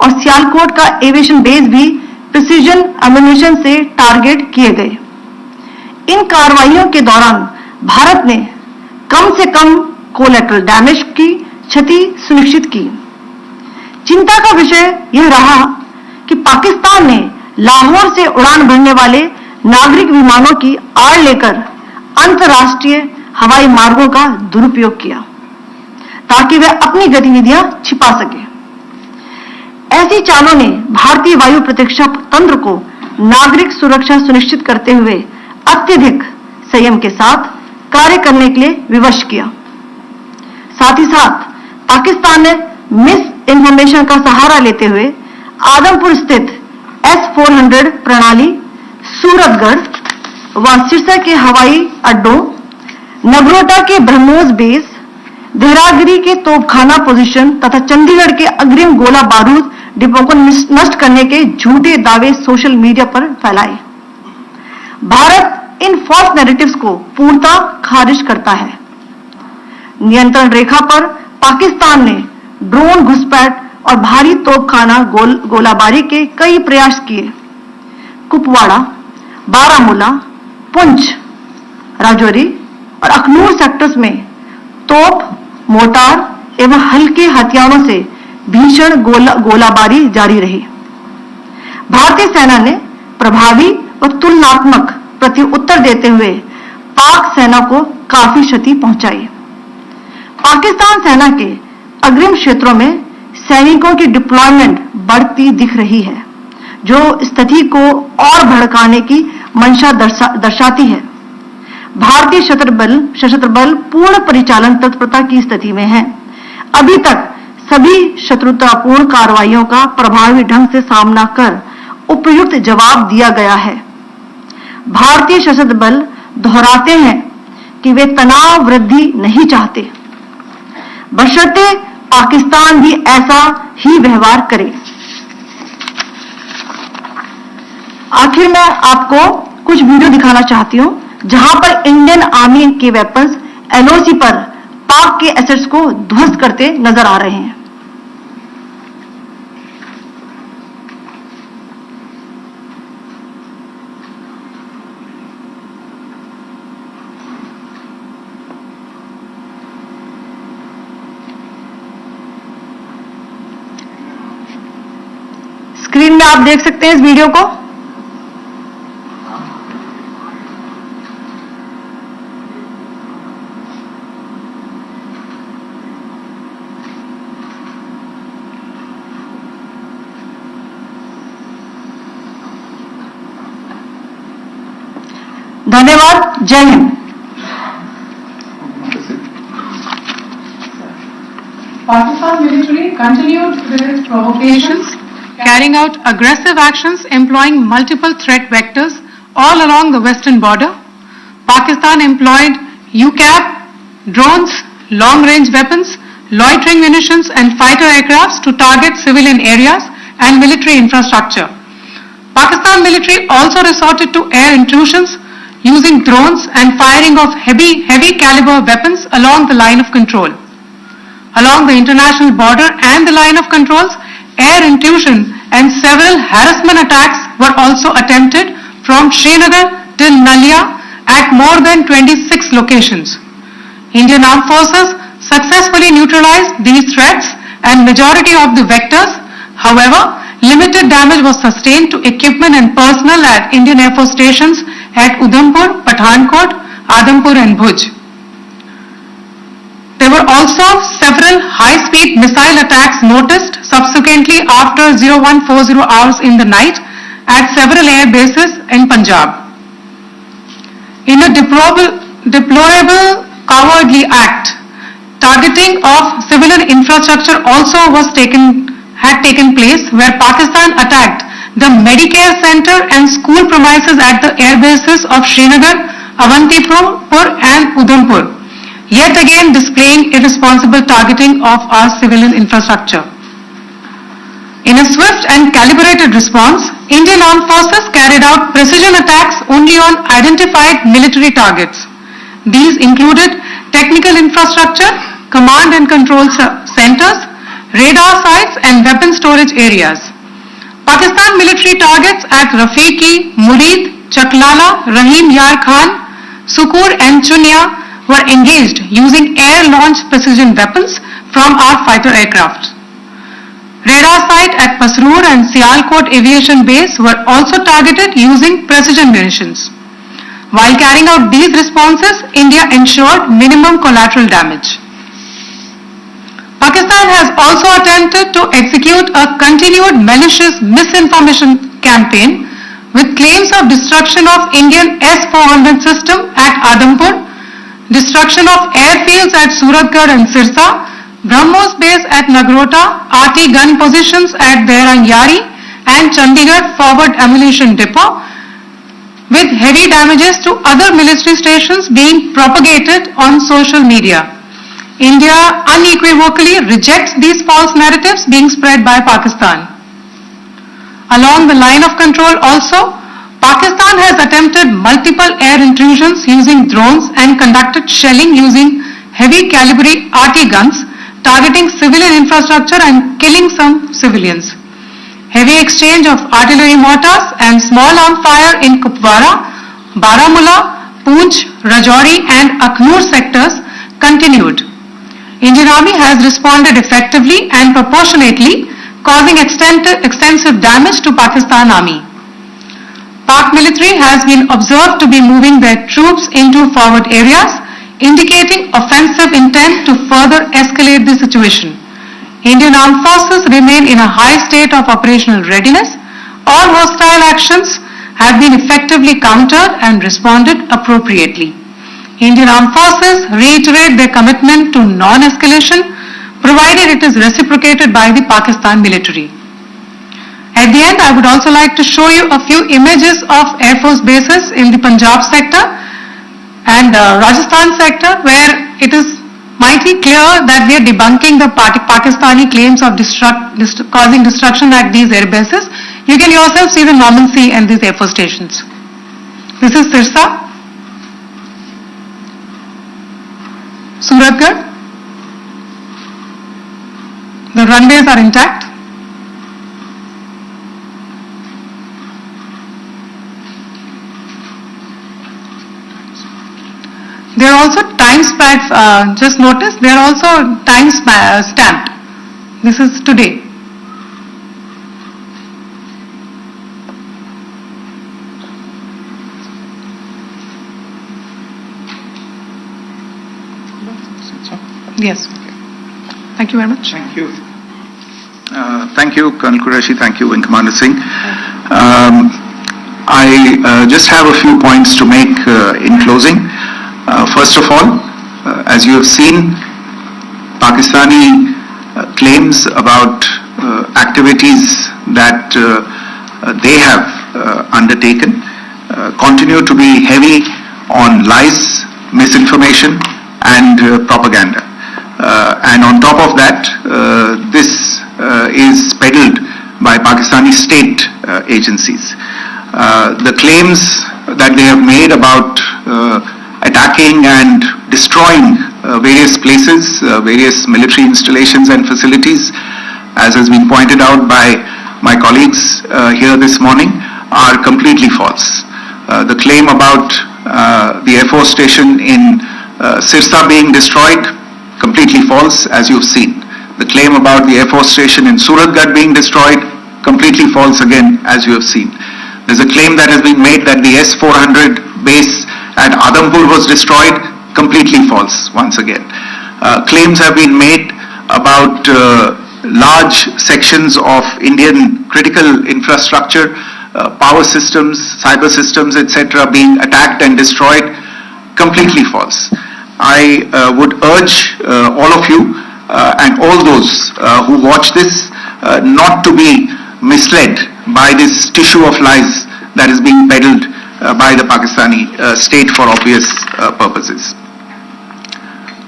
और सियालकोट का aviation base भी प्रिसीजन एम्यूनिशन से टारगेट किए गए। इन कार्रवाइयों के दौरान भारत ने कम से कम कोलैटरल डैमेज की क्षति सुनिश्चित की। चिंता का विषय यह रहा कि पाकिस्तान ने लाहौर से उड़ान भरने वाले नागरिक विमानों की आड़ लेकर अंतर्राष्ट्रीय हवाई मार्गों का दुरुपयोग किया ताकि वह अपनी गतिविधियां छिपा सके। ऐसी चालों ने भारतीय वायु प्रतिरक्षा तंत्र को नागरिक सुरक्षा सुनिश्चित करते हुए अत्यधिक संयम के साथ कार्य करने के लिए विवश किया। साथ ही साथ पाकिस्तान ने मिस इन्फॉर्मेशन का सहारा लेते हुए आदमपुर स्थित S-400 प्रणाली, सूरतगढ़ व सिरसा के हवाई अड्डों, नगरोटा के ब्रह्मोस बेस, देहरागिरी के तोपखाना पोजीशन तथा चंडीगढ़ के अग्रिम गोला बारूद डिपो को नष्ट करने के झूठे दावे सोशल मीडिया पर फैलाए। भारत इन फॉल्स नैरेटिव्स को पूर्णतः खारिज करता है। नियंत्रण रेखा पर पाकिस्तान ने ड्रोन घुसपैठ और भारी तोपखाना गोलाबारी के कई प्रयास किए। कुपवाड़ा, बारामूला, पुंछ, राजौरी और अखनूर सेक्टर्स में तोप, मोर्टार एवं हल्के हथियारों से भीषण गोलाबारी जारी रही। भारतीय सेना ने प्रभावी व तुलनात्मक प्रत्युत्तर देते हुए पाक सेना को काफी क्षति पहुंचाई। पाकिस्तान सेना के अग्रिम क्षेत्रों में सैनिकों की डिप्लॉयमेंट बढ़ती दिख रही है, जो स्थिति को और भड़काने की मंशा दर्शाती है। भारतीय सशस्त्र बल पूर्ण परिचालन तत्परता की स्थिति में है। अभी तक सभी शत्रुतापूर्ण कार्रवाइयों का प्रभावी ढंग से सामना कर उपयुक्त जवाब दिया गया है। भारतीय सशस्त्र बल दोहराते हैं कि वे तनाव वृद्धि नहीं चाहते, बशर्ते पाकिस्तान भी ऐसा ही व्यवहार करे। आखिर मैं आपको कुछ वीडियो दिखाना चाहती हूं जहां पर इंडियन आर्मी के वेपन्स LOC पर पाक के एसेट्स को ध्वस्त करते नजर आ रहे हैं। स्क्रीन में आप देख सकते हैं इस वीडियो को। धन्यवाद। जय Hind. Pakistan military continued with its provocations, carrying out aggressive actions employing multiple threat vectors all along the western border. Pakistan employed UCAV, drones, long-range weapons, loitering munitions and fighter aircrafts to target civilian areas and military infrastructure. Pakistan military also resorted to air intrusions using drones and firing of heavy caliber weapons along the line of control. Along the international border and the line of controls, air intrusion and several harassment attacks were also attempted from Srinagar till Nalia at more than 26 locations. Indian Armed Forces successfully neutralized these threats and majority of the vectors. However, limited damage was sustained to equipment and personnel at Indian Air Force stations at Udhampur, Pathankot, Adampur and Bhuj. There were also several high-speed missile attacks noticed subsequently after 0140 hours in the night at several air bases in Punjab. In a deplorable cowardly act, targeting of civilian infrastructure also had taken place, where Pakistan attacked the Medicare center and school premises at the air bases of Srinagar, Avantipur and Udhampur, yet again displaying irresponsible targeting of our civilian infrastructure. In a swift and calibrated response, Indian Armed Forces carried out precision attacks only on identified military targets. These included technical infrastructure, command and control centers, radar sites and weapon storage areas. Pakistan military targets at Rafiqi, Murid, Chaklala, Rahim Yar Khan, Sukur and Chunya were engaged using air-launched precision weapons from our fighter aircraft. Radar site at Pasroor and Sialkot Aviation Base were also targeted using precision munitions. While carrying out these responses, India ensured minimum collateral damage. Pakistan has also attempted to execute a continued malicious misinformation campaign with claims of destruction of Indian S-400 system at Adampur, destruction of airfields at Suratgarh and Sirsa, BrahMos base at Nagrota, RT gun positions at Dehranyari and Chandigarh forward ammunition depot, with heavy damages to other military stations being propagated on social media. India unequivocally rejects these false narratives being spread by Pakistan. Along the line of control also, Pakistan has attempted multiple air intrusions using drones and conducted shelling using heavy caliber RT guns, targeting civilian infrastructure and killing some civilians. Heavy exchange of artillery mortars and small arm fire in Kupwara, Baramulla, Poonch, Rajouri and Akhnur sectors continued. Indian Army has responded effectively and proportionately, causing extensive damage to Pakistan Army. Pak military has been observed to be moving their troops into forward areas, indicating offensive intent to further escalate the situation. Indian Armed Forces remain in a high state of operational readiness. All hostile actions have been effectively countered and responded appropriately. Indian Armed Forces reiterate their commitment to non-escalation, provided it is reciprocated by the Pakistan military. At the end, I would also like to show you a few images of Air Force bases in the Punjab sector and Rajasthan sector, where it is mighty clear that we are debunking the Pakistani claims of causing destruction at these air bases. You can yourself see the normalcy in these Air Force stations. This is Sirsa, Suratgarh. The runways are intact. There are also time stamps, just notice, they are also time stamped. This is today. Yes. Thank you very much. Thank you. Thank you, Colonel Qureshi. Thank you, Wing Commander Singh. I just have a few points to make in closing. First of all, as you have seen, Pakistani claims about activities that they have undertaken continue to be heavy on lies, misinformation and propaganda. And on top of that, this is peddled by Pakistani state agencies. The claims that they have made about attacking and destroying various places, various military installations and facilities, as has been pointed out by my colleagues here this morning, are completely false. The claim about the Air Force station in Sirsa being destroyed, completely false, as you've seen. The claim about the Air Force station in Suratgarh being destroyed, completely false again, as you have seen. There's a claim that has been made that the S-400 base at Adampur was destroyed, completely false once again. Claims have been made about large sections of Indian critical infrastructure, power systems, cyber systems, etc. being attacked and destroyed, completely false. I would urge all of you and all those who watch this not to be misled by this tissue of lies that is being peddled by the Pakistani state for obvious purposes.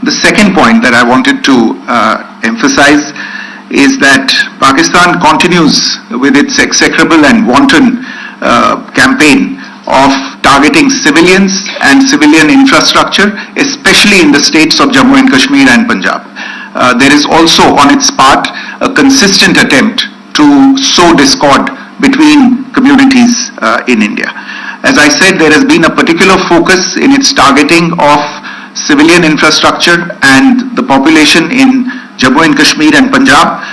The second point that I wanted to emphasize is that Pakistan continues with its execrable and wanton campaign of targeting civilians and civilian infrastructure, especially in the states of Jammu and Kashmir and Punjab. there is also on its part a consistent attempt to sow discord between communities in India. As I said, there has been a particular focus in its targeting of civilian infrastructure and the population in Jammu and Kashmir and Punjab.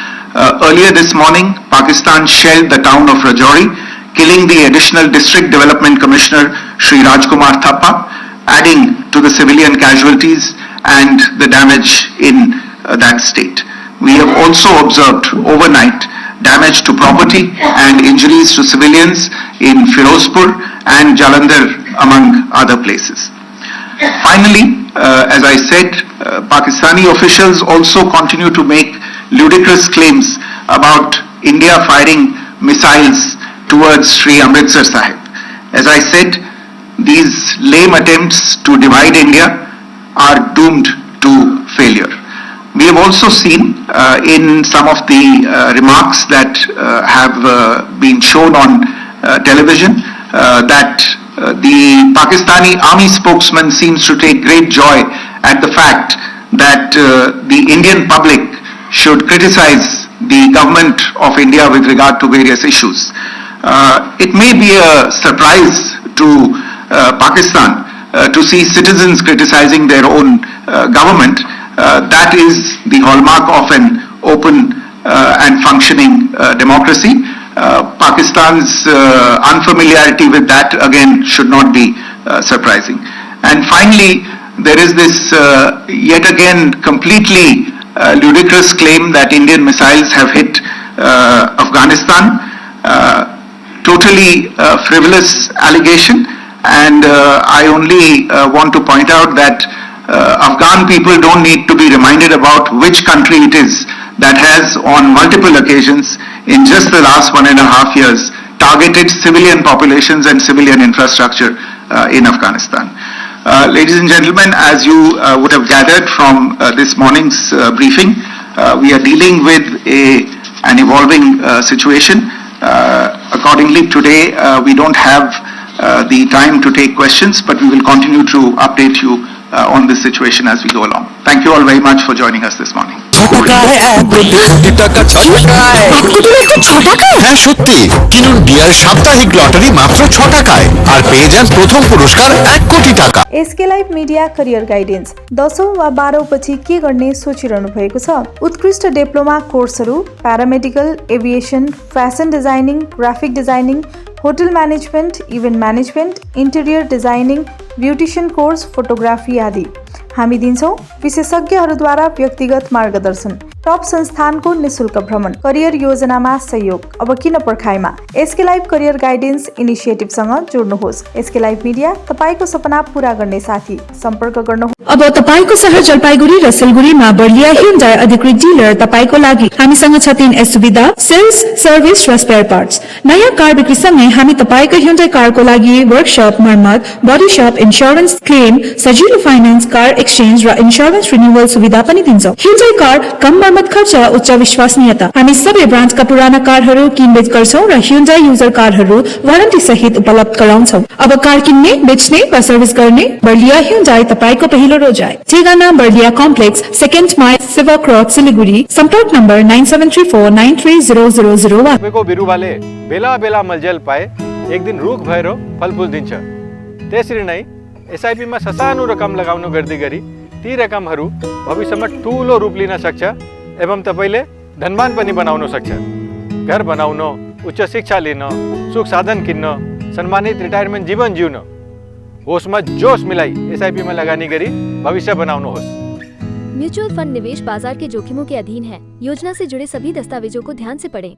Earlier this morning, Pakistan shelled the town of Rajouri, killing the additional District Development Commissioner, Shri Rajkumar Thappa, adding to the civilian casualties and the damage in that state. We have also observed overnight damage to property and injuries to civilians in Firozpur and Jalandhar, among other places. Finally, as I said, Pakistani officials also continue to make ludicrous claims about India firing missiles towards Sri Amritsar Sahib. As I said, these lame attempts to divide India are doomed to failure. We have also seen in some of the remarks that have been shown on television that the Pakistani army spokesman seems to take great joy at the fact that the Indian public should criticize the government of India with regard to various issues. It may be a surprise to Pakistan to see citizens criticizing their own government. That is the hallmark of an open and functioning democracy. Pakistan's unfamiliarity with that again should not be surprising. And finally, there is this yet again completely ludicrous claim that Indian missiles have hit Afghanistan. Totally frivolous allegation, and I only want to point out that Afghan people don't need to be reminded about which country it is that has on multiple occasions in just the last 1.5 years targeted civilian populations and civilian infrastructure in Afghanistan. Ladies and gentlemen, as you would have gathered from this morning's briefing, we are dealing with an evolving situation. Accordingly, today we don't have the time to take questions, but we will continue to update you on this situation as we go along. Thank you all very much for joining us this morning. হ্যাঁ সত্যি, কিনুন deer সাপ্তাহিক lottery মাত্র 6 টাকায় আর পেয়ে যান প্রথম পুরস্কার 1 কোটি টাকা। SK live media career guidance 10औं वा 12औं पछि के गर्ने सोचिरहनु भएको छ? उत्कृष्ट डिप्लोमा कोर्सहरू paramedical, aviation, fashion designing, graphic designing, hotel management, event management, interior designing, beautician course, photography आदि। हामी दिन्छौं विशेषज्ञहरूद्वारा व्यक्तिगत मार्गदर्शन, टप संस्थानको निशुल्क भ्रमण, करियर योजनामा सहयोग। अब किन पर्खाइमा? एसके लाइभ करियर गाइडेन्स इनिसिएटिभसँग जोड्नुहोस्। एसके लाइभ मिडिया तपाईको सपना पूरा गर्ने साथी। सम्पर्क गर्नुहोस्। अब तपाईको शहर जलपाइगुडी र सिलगुडीमा बर्लिया ह्युन्डाई अधिकृत डिलर तपाईको लागि। हामीसँग छ 3 सुविधा: सेल्स, सर्भिस र स्पेयर पार्ट्स। नयाँ कार बिक्रीसँगै हामी तपाईको ह्युन्डाई कारको लागि वर्कशप, मर्मत, बडी शप, इन्स्योरेन्स क्लेम, सजिलो फाइनान्स, कार एक्सचेन्ज र इन्स्योरेन्स रिन्युअल सुविधा पनि दिन्छौं। ह्युन्डाई कार कम मर्मत खर्च, उच्च विश्वसनीयता। हामी सबै ब्रान्डका पुराना कारहरू किनबेच गर्छौं र ह्युन्डाई युजर कारहरू वारेन्टी सहित उपलब्ध गराउँछौं। अब कार किन्ने, बेच्ने वा सर्भिस गर्ने बर्लिया ह्युन्डाई तपाईको पहिलो रोजाइ। ठेगाना बर्लिया कम्प्लेक्स, 2nd माइल, सेवा क्रॉस, सिलिगुडी। सम्पर्क नम्बर 9734930001। तपाईँको बिरुवाले बेला बेला मलजल पाए एक दिन रुख भएर फलफुल दिन्छ। त्यसरी नै एसआईपीमा ससानो रकम लगाउनु गर्दै गरी ती रकमहरू भविष्यमा ठूलो रूप लिन सक्छ एवं तपाईले धनवान पनि बनाउन सक्छ। घर बनाउन, उच्च शिक्षा लिन, सुख साधन किन्न, सम्मानित रिटायरमेन्ट जीवन जिउन, होसमा जोश मिलाई एसआईपीमा लगानी गरी भविष्य बनाउनुहोस्। म्यूचुअल फंड निवेश बाजार के जोखिमों के अधीन है। योजना से जुड़े सभी दस्तावेजों को ध्यान से पढ़ें।